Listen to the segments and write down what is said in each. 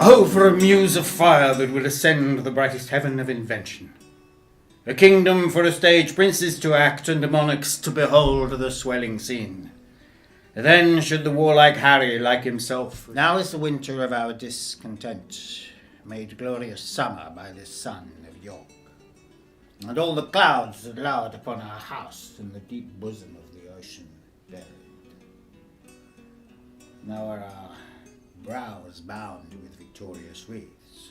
Oh, for a muse of fire that would ascend the brightest heaven of invention. A kingdom for a stage, princes to act, and monarchs to behold the swelling scene. Then should the warlike Harry, like himself, now is the winter of our discontent, made glorious summer by the sun of York. And all the clouds that lowered upon our house in the deep bosom of the ocean buried. Now are our brows bound with victorious wreaths,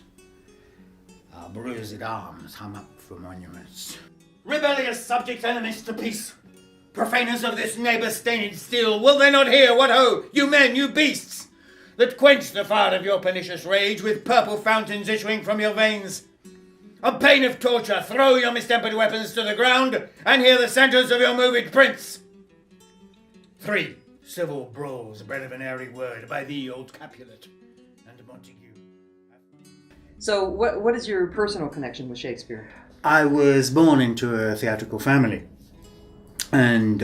our bruised arms hung up for monuments. Rebellious subject enemies to peace, profaners of this neighbour-stained steel, will they not hear what ho, you men, you beasts, that quench the fire of your pernicious rage with purple fountains issuing from your veins? On pain of torture, throw your mistempered weapons to the ground, and hear the sentence of your moved prince. 3 civil brawls bred of an airy word by thee, old Capulet, and Montague. So what is your personal connection with Shakespeare? I was born into a theatrical family. And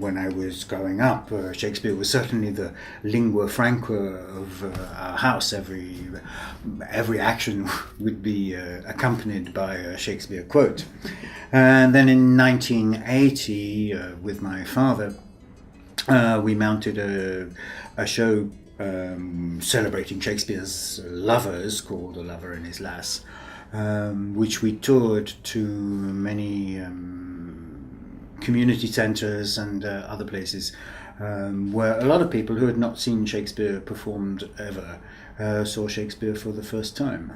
when I was growing up, Shakespeare was certainly the lingua franca of our house. Every action would be accompanied by a Shakespeare quote. And then in 1980, with my father, we mounted a show celebrating Shakespeare's lovers, called A Lover and His Lass, which we toured to many community centres and other places where a lot of people who had not seen Shakespeare performed ever saw Shakespeare for the first time.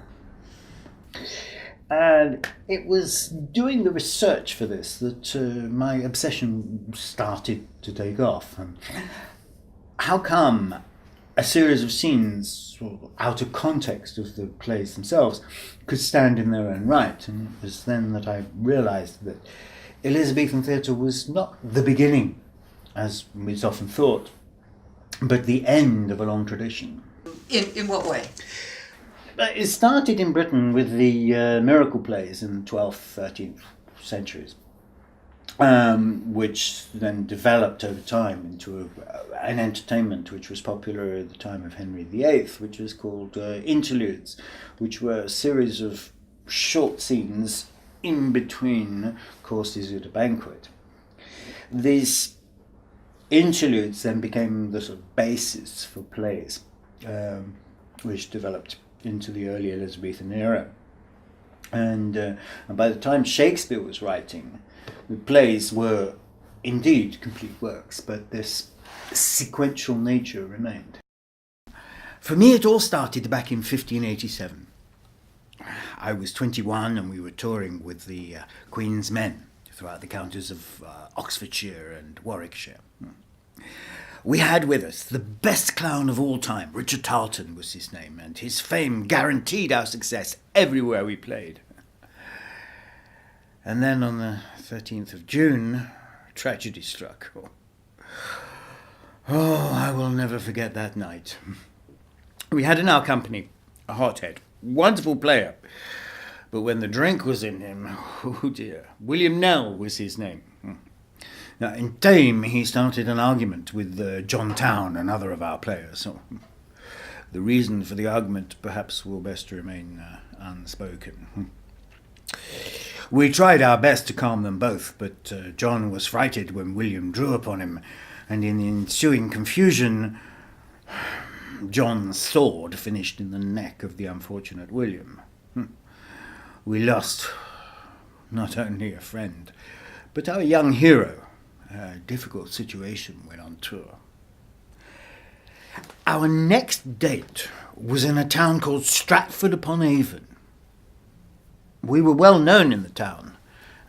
And it was doing the research for this that my obsession started to take off. How come a series of scenes out of context of the plays themselves could stand in their own right? And it was then that I realised that Elizabethan theatre was not the beginning, as is often thought, but the end of a long tradition. In what way? It started in Britain with the miracle plays in the 12th, 13th centuries, which then developed over time into an entertainment which was popular at the time of Henry VIII, which was called interludes, which were a series of short scenes in between courses at a banquet. These interludes then became the sort of basis for plays, which developed into the early Elizabethan era. And by the time Shakespeare was writing, the plays were indeed complete works, but this sequential nature remained. For me, it all started back in 1587. I was 21 and we were touring with the Queen's Men throughout the counties of Oxfordshire and Warwickshire. We had with us the best clown of all time. Richard Tarleton was his name, and his fame guaranteed our success everywhere we played. And then on the 13th of June, tragedy struck. Oh, I will never forget that night. We had in our company a hothead, wonderful player, but when the drink was in him, oh dear, William Nell was his name. Now, in time, he started an argument with John Town, another of our players. So, the reason for the argument perhaps will best remain unspoken. We tried our best to calm them both, but John was frightened when William drew upon him, and in the ensuing confusion, John's sword finished in the neck of the unfortunate William. We lost not only a friend, but our young hero. A difficult situation when on tour. Our next date was in a town called Stratford-upon-Avon. We were well known in the town,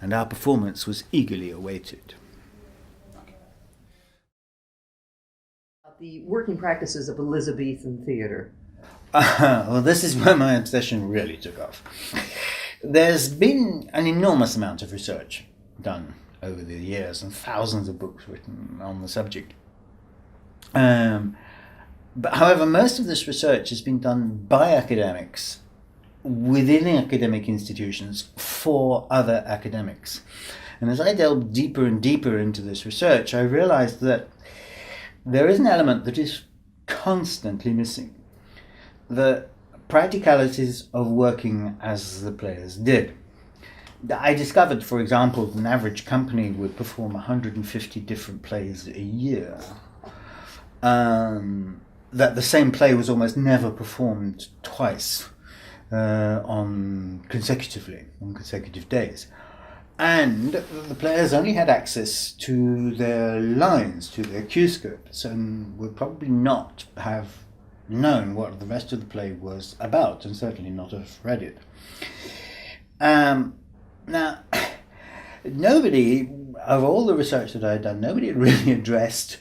and our performance was eagerly awaited. The working practices of Elizabethan theatre. Well, this is where my obsession really took off. There's been an enormous amount of research done over the years and thousands of books written on the subject. But however, most of this research has been done by academics within academic institutions for other academics. And as I delved deeper and deeper into this research, I realized that there is an element that is constantly missing. The practicalities of working as the players did. I discovered, for example, that an average company would perform 150 different plays a year. That the same play was almost never performed twice consecutively on consecutive days. And the players only had access to their lines, to their cue scripts, and would probably not have known what the rest of the play was about, and certainly not have read it. Now, nobody, of all the research that I had done, nobody had really addressed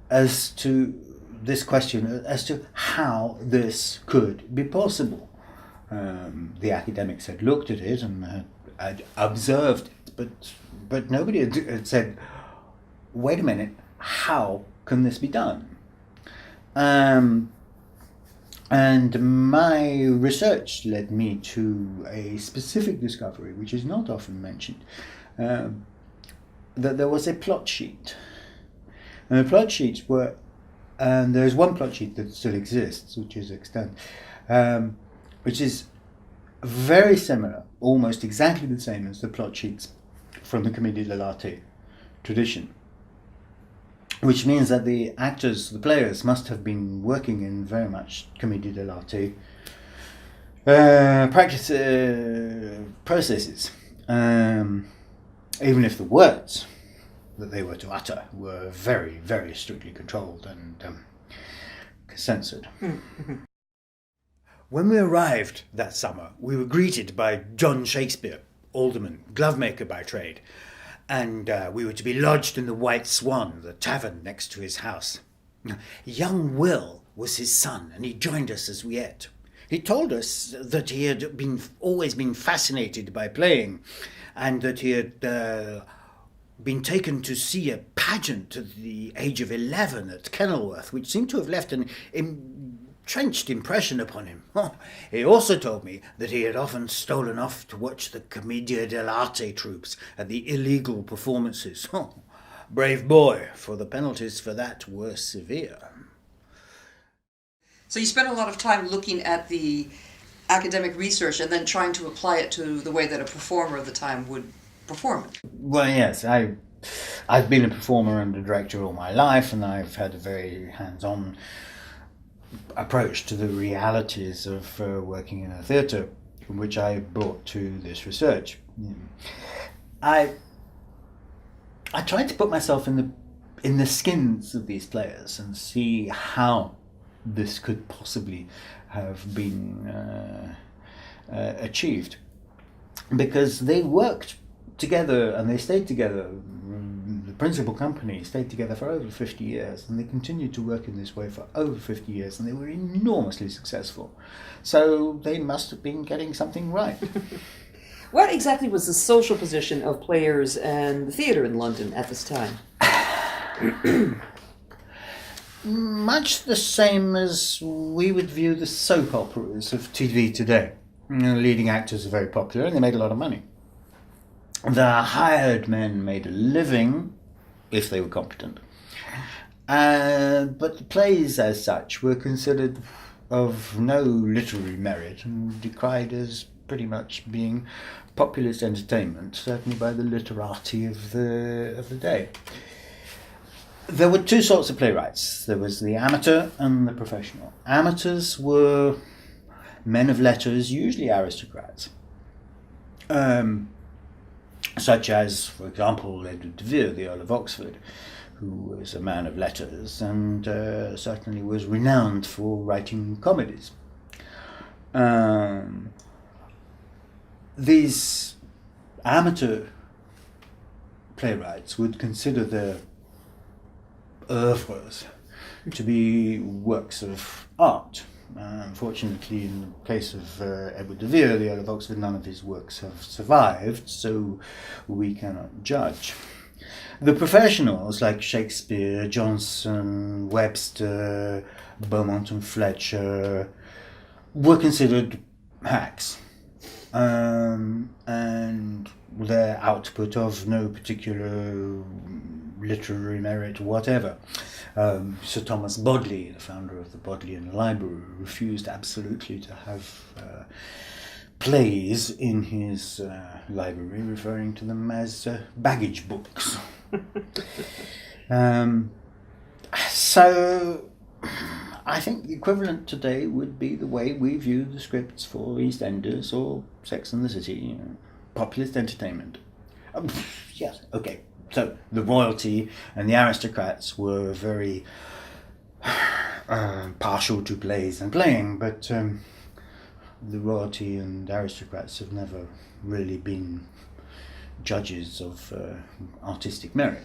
as to this question, as to how this could be possible. The academics had looked at it and had observed it, but nobody had said, wait a minute, how can this be done? And my research led me to a specific discovery, which is not often mentioned, that there was a plot sheet. And the plot sheets were, and there's one plot sheet that still exists, which is extant, which is very similar, almost exactly the same as the plot sheets from the Comédie de l'Arte tradition. Which means that the actors, the players, must have been working in very much Comédie de l'Arte processes, even if the words that they were to utter were very, very strictly controlled and censored. When we arrived that summer, we were greeted by John Shakespeare, alderman, glovemaker by trade, and we were to be lodged in the White Swan, the tavern next to his house. Young Will was his son, and he joined us as we ate. He told us that he had always been fascinated by playing, and that he had been taken to see a pageant at the age of 11 at Kenilworth, which seemed to have left an entrenched impression upon him. He also told me that he had often stolen off to watch the Commedia dell'arte troops at the illegal performances. Brave boy, for the penalties for that were severe. So you spent a lot of time looking at the academic research and then trying to apply it to the way that a performer of the time would perform it. Well, yes, I've been a performer and a director all my life, and I've had a very hands-on approach to the realities of working in a theatre, which I brought to this research. I tried to put myself in the skins of these players and see how this could possibly have been achieved, because they worked together and they stayed together. The principal company stayed together for over 50 years, and they continued to work in this way for over 50 years, and they were enormously successful. So they must have been getting something right. What exactly was the social position of players and the theatre in London at this time? Much the same as we would view the soap operas of TV today. The leading actors are very popular and they made a lot of money. The hired men made a living, if they were competent. But the plays as such were considered of no literary merit and decried as pretty much being populist entertainment, certainly by the literati of the day. There were two sorts of playwrights. There was the amateur and the professional. Amateurs were men of letters, usually aristocrats. Such as, for example, Edward de Vere, the Earl of Oxford, who was a man of letters and certainly was renowned for writing comedies. These amateur playwrights would consider their oeuvres to be works of art. Unfortunately, in the case of Edward de Vere, the Earl of Oxford, none of his works have survived, so we cannot judge. The professionals like Shakespeare, Johnson, Webster, Beaumont and Fletcher were considered hacks, and their output of no particular literary merit, whatever. Sir Thomas Bodley, the founder of the Bodleian Library, refused absolutely to have plays in his library, referring to them as baggage books. So I think the equivalent today would be the way we view the scripts for EastEnders or Sex and the City, populist entertainment. Yes, okay. So the royalty and the aristocrats were very partial to plays and playing, but the royalty and aristocrats have never really been judges of artistic merit.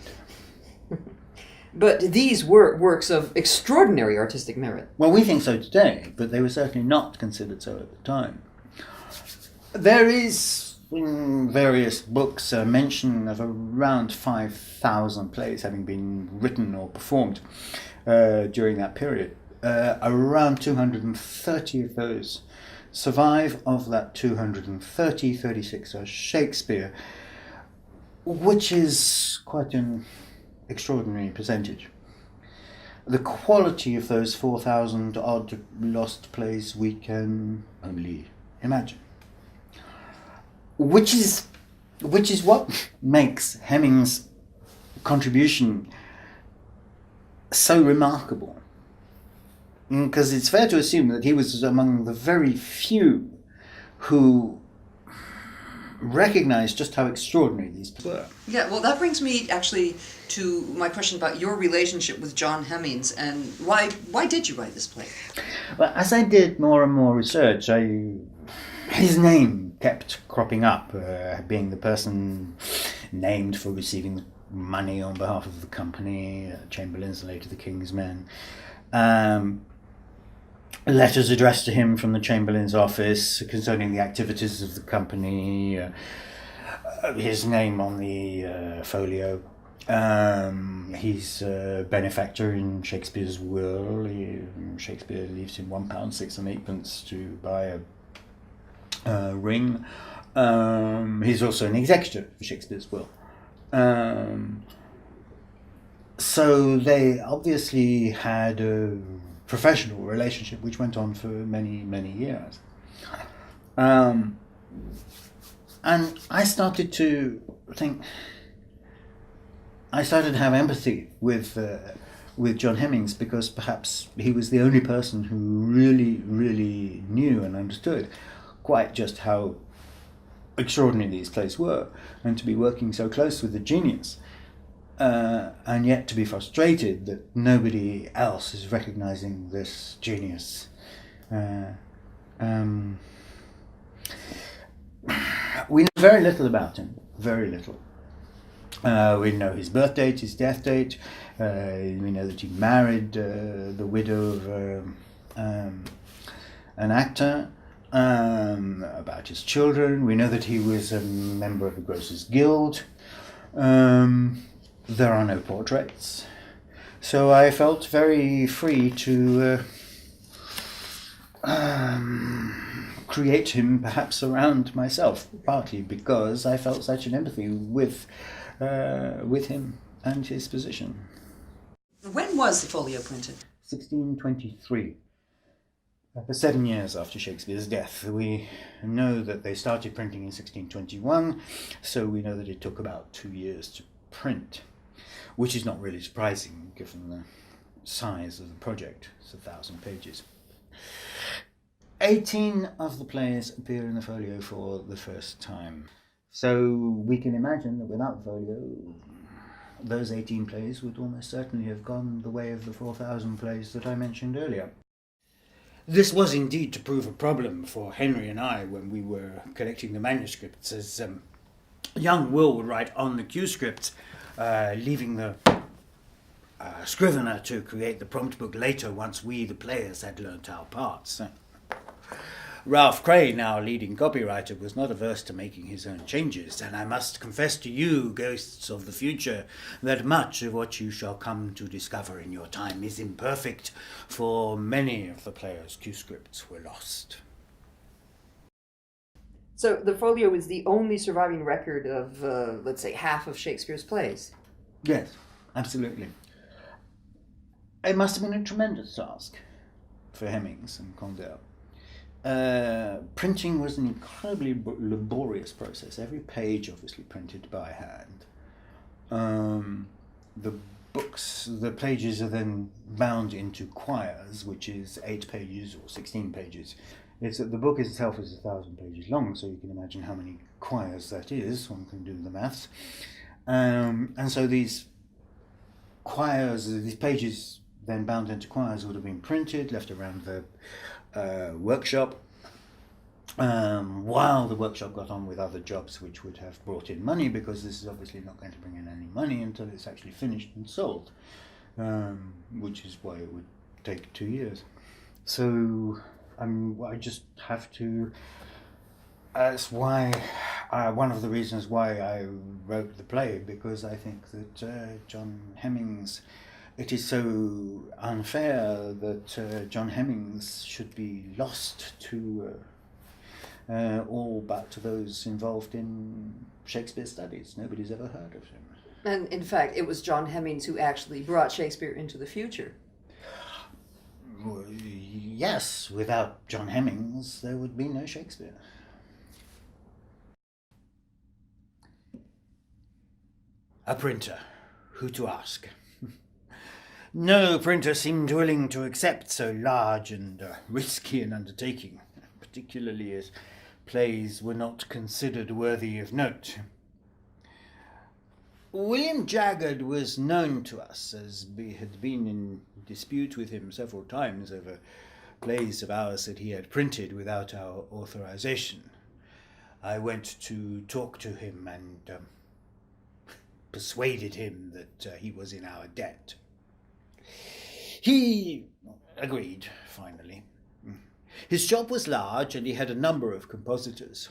But these were works of extraordinary artistic merit. Well, we think so today, but they were certainly not considered so at the time. There is, in various books, a mention of around 5,000 plays having been written or performed during that period. Around 230 of those survive. Of that 230, 36 are Shakespeare, which is quite an extraordinary percentage. The quality of those 4,000 odd lost plays we can only imagine. Which is what makes Heminges' contribution so remarkable. Because it's fair to assume that he was among the very few who recognized just how extraordinary these were. Yeah, well, that brings me actually to my question about your relationship with John Heminges and why did you write this play? Well, as I did more and more research, his name kept cropping up, being the person named for receiving money on behalf of the company, Chamberlains, later the King's Men. Letters addressed to him from the Chamberlain's office concerning the activities of the company, his name on the folio. He's a benefactor in Shakespeare's will. Shakespeare leaves him £1 6 and 8 to buy a ring. He's also an executor for Shakespeare's will. So they obviously had a professional relationship which went on for many, many years. And I started to have empathy with John Heminges, because perhaps he was the only person who really, really knew and understood quite just how extraordinary these plays were, and to be working so close with the genius. And yet to be frustrated that nobody else is recognizing this genius. We know very little about him, very little. We know his birth date, his death date. We know that he married the widow of an actor. About his children, we know that he was a member of the Grocers Guild. There are no portraits, so I felt very free to create him perhaps around myself, partly because I felt such an empathy with him and his position. When was the folio printed? 1623. For 7 years after Shakespeare's death. We know that they started printing in 1621, so we know that it took about 2 years to print, which is not really surprising given the size of the project. It's 1,000 pages. 18 of the plays appear in the folio for the first time. So we can imagine that without the folio, those 18 plays would almost certainly have gone the way of the 4,000 plays that I mentioned earlier. This was indeed to prove a problem for Henry and I when we were collecting the manuscripts, as young Will would write on the Q script, leaving the scrivener to create the prompt book later once we, the players, had learnt our parts. Ralph Cray, now leading copywriter, was not averse to making his own changes, and I must confess to you, ghosts of the future, that much of what you shall come to discover in your time is imperfect, for many of the players' Q scripts were lost. So the folio is the only surviving record of, let's say, half of Shakespeare's plays. Yes, Absolutely. It must have been a tremendous task for Heminges and Condell. Printing was an incredibly laborious process. Every page obviously printed by hand. The pages are then bound into quires, which is 8 pages or 16 pages. The book itself is 1,000 pages long, so you can imagine how many quires that is. One can do the maths. And so these pages then bound into quires would have been printed, left around the workshop, while the workshop got on with other jobs which would have brought in money, because this is obviously not going to bring in any money until it's actually finished and sold, which is why it would take 2 years. So I just have to... That's why one of the reasons why I wrote the play, because I think that John Heminges... It is so unfair that John Heminges should be lost to all but to those involved in Shakespeare studies. Nobody's ever heard of him. And in fact, it was John Heminges who actually brought Shakespeare into the future. Yes, without John Heminges, there would be no Shakespeare. A printer. Who to ask? No printer seemed willing to accept so large and risky an undertaking, particularly as plays were not considered worthy of note. William Jaggard was known to us, as we had been in dispute with him several times over plays of ours that he had printed without our authorization. I went to talk to him and persuaded him that he was in our debt. He agreed, finally. His job was large, and he had a number of compositors.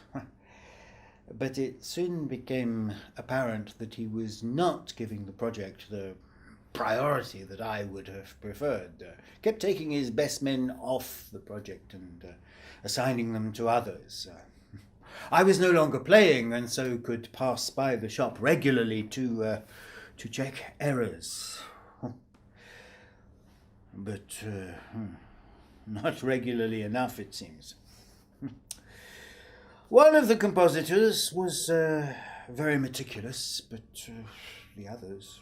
But it soon became apparent that he was not giving the project the priority that I would have preferred. Kept taking his best men off the project and assigning them to others. I was no longer playing, and so could pass by the shop regularly to check errors. But not regularly enough, it seems. One of the compositors was very meticulous, but the others...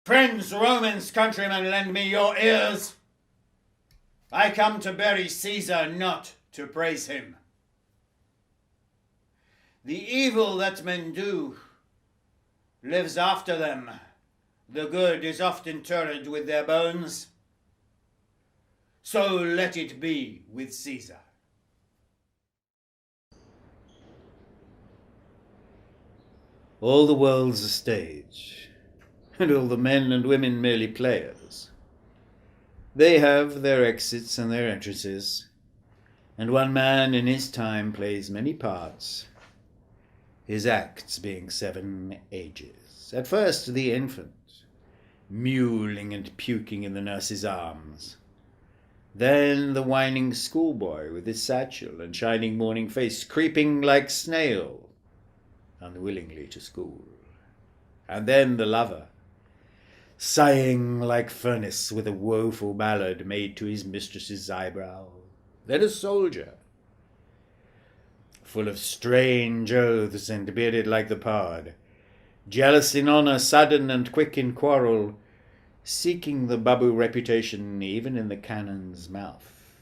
Friends, Romans, countrymen, lend me your ears. I come to bury Caesar, not to praise him. The evil that men do lives after them. The good is oft interred with their bones. So let it be with Caesar. All the world's a stage, and all the men and women merely players. They have their exits and their entrances, and one man in his time plays many parts, his acts being 7 ages. At first the infant, mewling and puking in the nurse's arms. Then the whining schoolboy with his satchel and shining morning face, creeping like snail, unwillingly to school. And then the lover, sighing like furnace with a woeful ballad made to his mistress's eyebrow. Then a soldier, full of strange oaths and bearded like the pard, jealous in honour, sudden and quick in quarrel, seeking the babu reputation even in the cannon's mouth.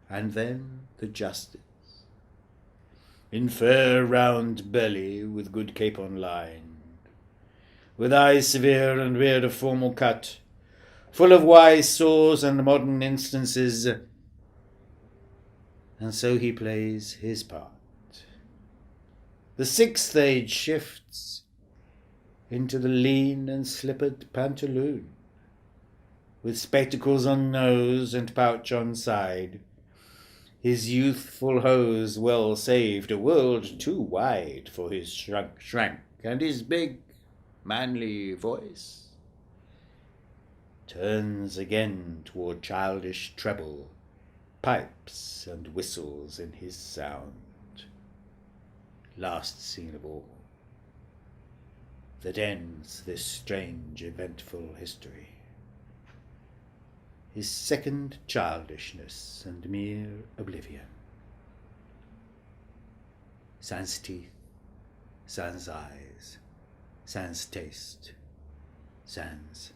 And then the justice, in fair round belly, with good capon lined, with eyes severe and beard of formal cut, full of wise saws and modern instances, and so he plays his part. The 6th age shifts into the lean and slippered pantaloon, with spectacles on nose and pouch on side, his youthful hose well saved, a world too wide for his shrank, and his big, manly voice turns again toward childish treble, pipes and whistles in his sound. Last scene of all. that ends this strange, eventful history. His second childishness and mere oblivion. Sans teeth, sans eyes, sans taste, sans